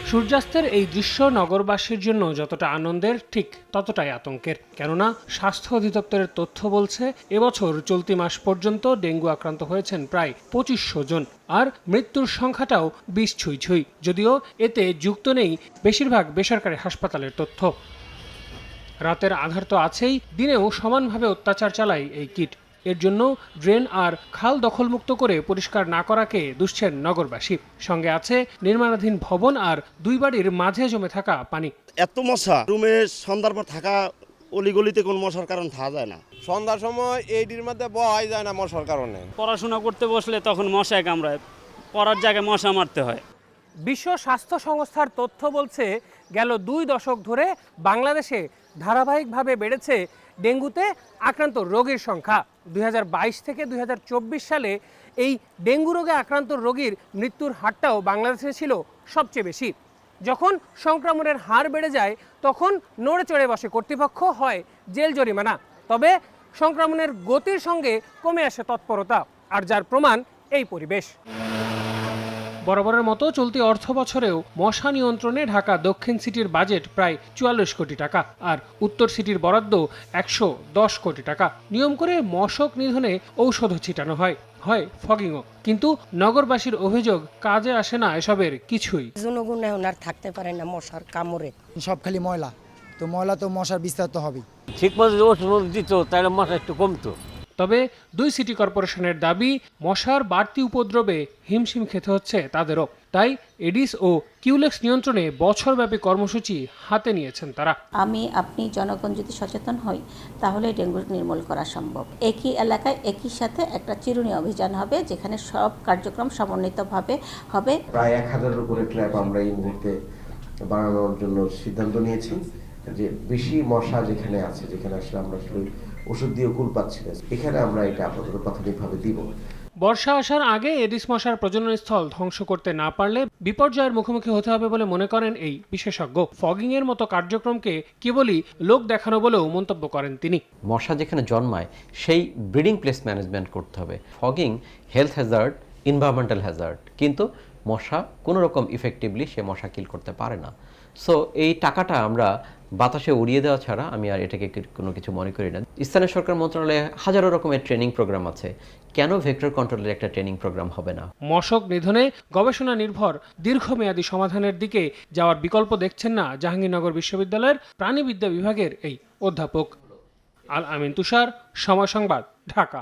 সূর্যাস্তের এই দৃশ্য নগরবাসীর জন্য যতটা আনন্দের ঠিক ততটাই আতঙ্কের। কেননা স্বাস্থ্য অধিদপ্তরের তথ্য বলছে এবছর চলতি মাস পর্যন্ত ডেঙ্গু আক্রান্ত হয়েছেন প্রায় ২৫০০ জন, আর মৃত্যুর সংখ্যাটাও ২০ ছুঁই ছুঁই। যদিও এতে যুক্ত নেই বেশিরভাগ বেসরকারি হাসপাতালের তথ্য। রাতের আধার তো আছেই, দিনেও সমানভাবে অত্যাচার চালায় এই কীট। এর জন্য ড্রেন আর খাল দখলমুক্ত করে পরিষ্কার না করাকে দুষছেন নগরবাসী। সঙ্গে আছে নির্মাণাধীন ভবন আর দুই বাড়ির মাঝে জমে থাকা পানি। এত মশা রুমে সন্ধ্যার পর থাকা, অলিগলিতে কোন মশার কারণ থাকা যায় না। সন্ধ্যার সময় এইটির মধ্যে বহাই যায় না মশার কারণে। পড়াশোনা করতে বসলে তখন মশায় কামড়ায়, পড়ার জায়গায় মশা মারতে হয়। বিশ্ব স্বাস্থ্য সংস্থার তথ্য বলছে গেল ২ দশক ধরে বাংলাদেশে ধারাবাহিকভাবে বেড়েছে ডেঙ্গুতে আক্রান্ত রোগীর সংখ্যা। ২০২২ থেকে ২০২৪ সালে এই ডেঙ্গু রোগে আক্রান্ত রোগীর মৃত্যুর হারটাও বাংলাদেশে ছিল সবচেয়ে বেশি। যখন সংক্রমণের হার বেড়ে যায় তখন নড়ে চড়ে বসে কর্তৃপক্ষ, হয় জেল জরিমানা। তবে সংক্রমণের গতির সঙ্গে কমে আসে তৎপরতা, আর যার প্রমাণ এই পরিবেশ। বরাবরের মতো চলতি অর্থ বছরেও মশা নিয়ন্ত্রণে ঢাকা দক্ষিণ সিটির বাজেট প্রায় ৪৪ কোটি টাকা, আর উত্তর সিটির বরাদ্দ ১১০ কোটি টাকা। নিয়ম করে মশক নিধনে ঔষধও ছিটানো হয়, হয় ফগিংও। কিন্তু নগরবাসীর অভিযোগ কাজে আসে না এসবের কিছুই। জনগণ এখন আর থাকতে পারে না মশার কামড়ে। সব খালি ময়লা, তো ময়লা তো মশার বিস্তার তো হবেই। ঠিক মতো যদি ওষুধ দিত তাহলে মশা একটু কমতো। তবে ২ সিটি কর্পোরেশনের দাবি, মশার বাড়তি উপদ্রবে হিমশিম খেতে হচ্ছে তাদেরও। তাই এডিস ও কিউলেক্স নিয়ন্ত্রণে বছরব্যাপী কর্মসূচি হাতে নিয়েছেন তারা। আপনি জনগণ যদি সচেতন হই তাহলে ডেঙ্গু নির্মূল করা সম্ভব। একই এলাকায় একই সাথে একটা চিরুনি অভিযান হবে, যেখানে সব কার্যক্রম সমন্বিতভাবে হবে। প্রায় ১,০০০-এর উপরে ক্ল্যাব আমরা এই মুহূর্তে বানানোর জন্য সিদ্ধান্ত নিয়েছি, যে বেশি মশা যেখানে আছে, যেখানে আসলে আমরা ওষুধ দিয়ে কুল পাচ্ছি না, এখানে আমরা এটা আপাতত প্রাথমিকভাবে দিব। বর্ষা আসার আগে এডিস মশার প্রজননস্থল ধ্বংস করতে না পারলে বিপর্যয়ের মুখোমুখি হতে হবে বলে মনে করেন এই বিশেষজ্ঞ। ফগিং এর মতো কার্যক্রমকে কেবলই লোক দেখানো বলেও মন্তব্য করেন তিনি। মশা যেখানে জন্মায় সেই ব্রিডিং প্লেস ম্যানেজমেন্ট করতে হবে। Fogging health Hazard, environmental Hazard, কিন্তু মশা কোনো রকম ইফেক্টিভলি সে মশা কিল করতে পারে না। সো এই টাকাটা আমরা বাতাসে উড়িয়ে দেওয়া ছাড়া আমি আর এটাকে কোনো কিছু মনে করি না। স্থানীয় সরকার মন্ত্রণালয়ে হাজারো রকমের ট্রেনিং প্রোগ্রাম আছে, কেন ভেক্টর কন্ট্রোলের একটা ট্রেনিং প্রোগ্রাম হবে না? মশক নিধনে গবেষণা নির্ভর দীর্ঘমেয়াদী সমাধানের দিকে যাওয়ার বিকল্প দেখছেন না জাহাঙ্গীরনগর বিশ্ববিদ্যালয়ের প্রাণীবিদ্যা বিভাগের এই অধ্যাপক। আল আমিন তুষার, সময় সংবাদ, ঢাকা।